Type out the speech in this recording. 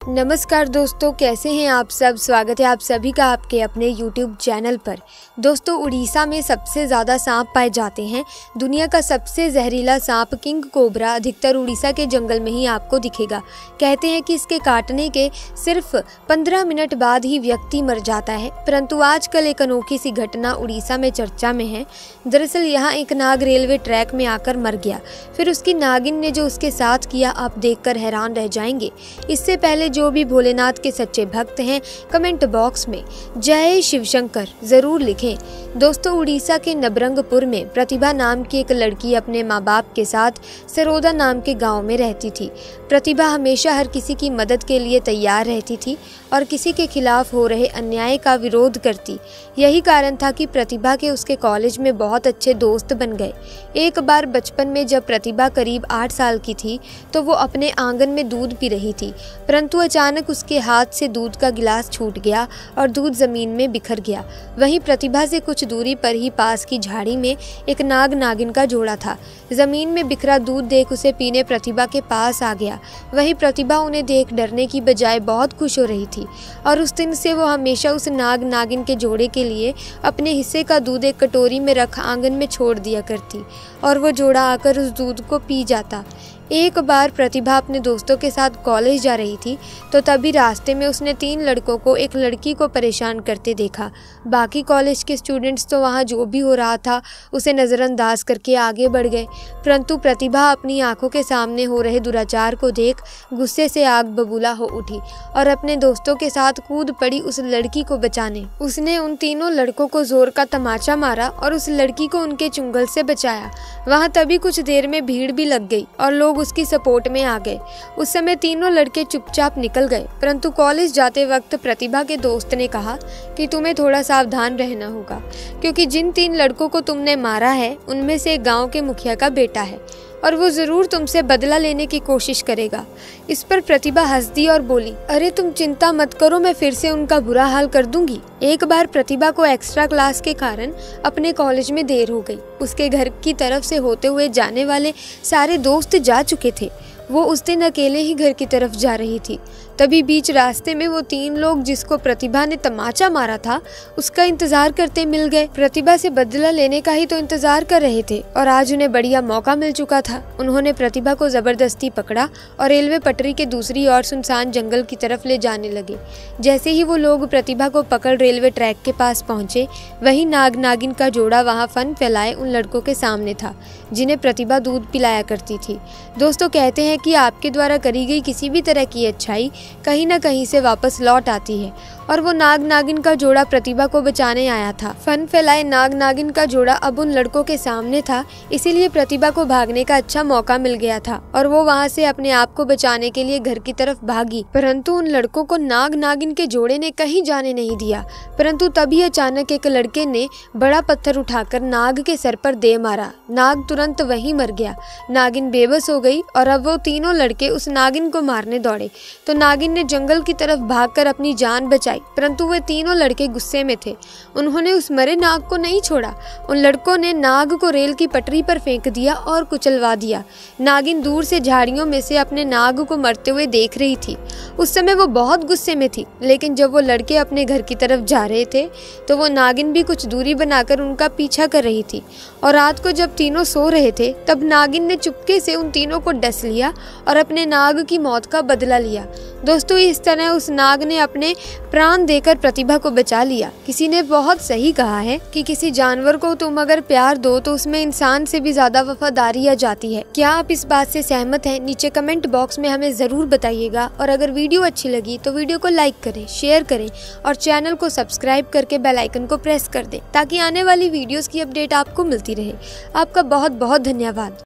नमस्कार दोस्तों, कैसे हैं आप सब। स्वागत है आप सभी का आपके अपने YouTube चैनल पर। दोस्तों, उड़ीसा में सबसे ज़्यादा सांप पाए जाते हैं। दुनिया का सबसे जहरीला सांप किंग कोबरा अधिकतर उड़ीसा के जंगल में ही आपको दिखेगा। कहते हैं कि इसके काटने के सिर्फ 15 मिनट बाद ही व्यक्ति मर जाता है, परंतु आजकल एक अनोखी सी घटना उड़ीसा में चर्चा में है। दरअसल यहाँ एक नाग रेलवे ट्रैक में आकर मर गया। फिर उसकी नागिन ने जो उसके साथ किया, आप देखकर हैरान रह जाएंगे। इससे पहले जो भी भोलेनाथ के सच्चे भक्त हैं, कमेंट बॉक्स में जय शिव शंकर जरूर लिखें। दोस्तों, उड़ीसा के नबरंगपुर में प्रतिभा नाम की एक लड़की अपने माँ बाप के साथ सरोदा नाम के गांव में रहती थी। प्रतिभा हमेशा हर किसी की मदद के लिए तैयार रहती थी और किसी के खिलाफ हो रहे अन्याय का विरोध करती। यही कारण था कि प्रतिभा के उसके कॉलेज में बहुत अच्छे दोस्त बन गए। एक बार बचपन में जब प्रतिभा करीब 8 साल की थी तो वो अपने आंगन में दूध पी रही थी, परंतु अचानक उसके हाथ से दूध का गिलास छूट गया और दूध जमीन में बिखर गया। वहीं प्रतिभा से कुछ दूरी पर ही पास की झाड़ी में एक नाग नागिन का जोड़ा था। जमीन में बिखरा दूध देख उसे पीने प्रतिभा के पास आ गया। वहीं प्रतिभा उन्हें देख डरने की बजाय बहुत खुश हो रही थी और उस दिन से वो हमेशा उस नाग नागिन के जोड़े के लिए अपने हिस्से का दूध एक कटोरी में रख आंगन में छोड़ दिया करती और वो जोड़ा आकर उस दूध को पी जाता। एक बार प्रतिभा अपने दोस्तों के साथ कॉलेज जा रही थी तो तभी रास्ते में उसने 3 लड़कों को एक लड़की को परेशान करते देखा। बाकी कॉलेज के स्टूडेंट्स तो वहाँ जो भी हो रहा था उसे नज़रअंदाज करके आगे बढ़ गए, परंतु प्रतिभा अपनी आंखों के सामने हो रहे दुराचार को देख गुस्से से आग बबूला हो उठी और अपने दोस्तों के साथ कूद पड़ी उस लड़की को बचाने। उसने उन तीनों लड़कों को जोर का तमाचा मारा और उस लड़की को उनके चुंगल से बचाया। वहाँ तभी कुछ देर में भीड़ भी लग गई और लोग उसकी सपोर्ट में आ गए। उस समय तीनों लड़के चुपचाप निकल गए, परंतु कॉलेज जाते वक्त प्रतिभा के दोस्त ने कहा कि तुम्हें थोड़ा सावधान रहना होगा, क्योंकि जिन 3 लड़कों को तुमने मारा है उनमें से एक गांव के मुखिया का बेटा है और वो जरूर तुमसे बदला लेने की कोशिश करेगा। इस पर प्रतिभा हंस दी और बोली, अरे तुम चिंता मत करो, मैं फिर से उनका बुरा हाल कर दूंगी। एक बार प्रतिभा को एक्स्ट्रा क्लास के कारण अपने कॉलेज में देर हो गई। उसके घर की तरफ से होते हुए जाने वाले सारे दोस्त जा चुके थे। वो उस दिन अकेले ही घर की तरफ जा रही थी। तभी बीच रास्ते में वो 3 लोग जिसको प्रतिभा ने तमाचा मारा था उसका इंतजार करते मिल गए। प्रतिभा से बदला लेने का ही तो इंतजार कर रहे थे और आज उन्हें बढ़िया मौका मिल चुका था। उन्होंने प्रतिभा को जबरदस्ती पकड़ा और रेलवे पटरी के दूसरी ओर सुनसान जंगल की तरफ ले जाने लगे। जैसे ही वो लोग प्रतिभा को पकड़ रेलवे ट्रैक के पास पहुंचे, वही नाग नागिन का जोड़ा वहां फन फैलाए उन लड़कों के सामने था जिन्हें प्रतिभा दूध पिलाया करती थी। दोस्तों, कहते हैं कि आपके द्वारा करी गई किसी भी तरह की अच्छाई कहीं न कहीं से वापस लौट आती है और वो नाग नागिन का जोड़ा प्रतिभा को बचाने आया था। फन फैलाए नाग नागिन का जोड़ा अब उन लड़कों के सामने था, इसीलिए प्रतिभा को भागने का अच्छा मौका मिल गया था और वो वहां से अपने आप को बचाने के लिए घर की तरफ भागी। परंतु उन लड़कों को नाग नागिन के जोड़े ने कहीं जाने नहीं दिया। परंतु तभी अचानक एक लड़के ने बड़ा पत्थर उठाकर नाग के सर पर दे मारा। नाग तुरंत वहीं मर गया। नागिन बेबस हो गई और अब वो तीनों लड़के उस नागिन को मारने दौड़े तो नागिन ने जंगल की तरफ भागकर अपनी जान बचाई, परंतु वे तीनों लड़के गुस्से में थे। उन्होंने उस मरे नाग को नहीं छोड़ा। उन लड़कों ने नाग को रेल की पटरी पर फेंक दिया और कुचलवा दिया। नागिन दूर से झाड़ियों में से अपने नाग को मरते हुए देख रही थी। उस समय वो बहुत गुस्से में थी, लेकिन जब वो लड़के अपने घर की तरफ जा रहे थे तो वो नागिन भी कुछ दूरी बनाकर उनका पीछा कर रही थी। और रात को जब तीनों सो रहे थे तब नागिन ने चुपके से उन तीनों को डस लिया और अपने नाग की मौत का बदला लिया। दोस्तों, इस तरह उस नाग ने अपने प्राण देकर प्रतिभा को बचा लिया। किसी ने बहुत सही कहा है कि किसी जानवर को तुम अगर प्यार दो तो उसमें इंसान से भी ज्यादा वफादारी आ जाती है। क्या आप इस बात से सहमत हैं? नीचे कमेंट बॉक्स में हमें जरूर बताइएगा और अगर वीडियो अच्छी लगी तो वीडियो को लाइक करें, शेयर करें और चैनल को सब्सक्राइब करके बेल आइकन को प्रेस कर दें ताकि आने वाली वीडियोस की अपडेट आपको मिलती रहे। आपका बहुत बहुत धन्यवाद।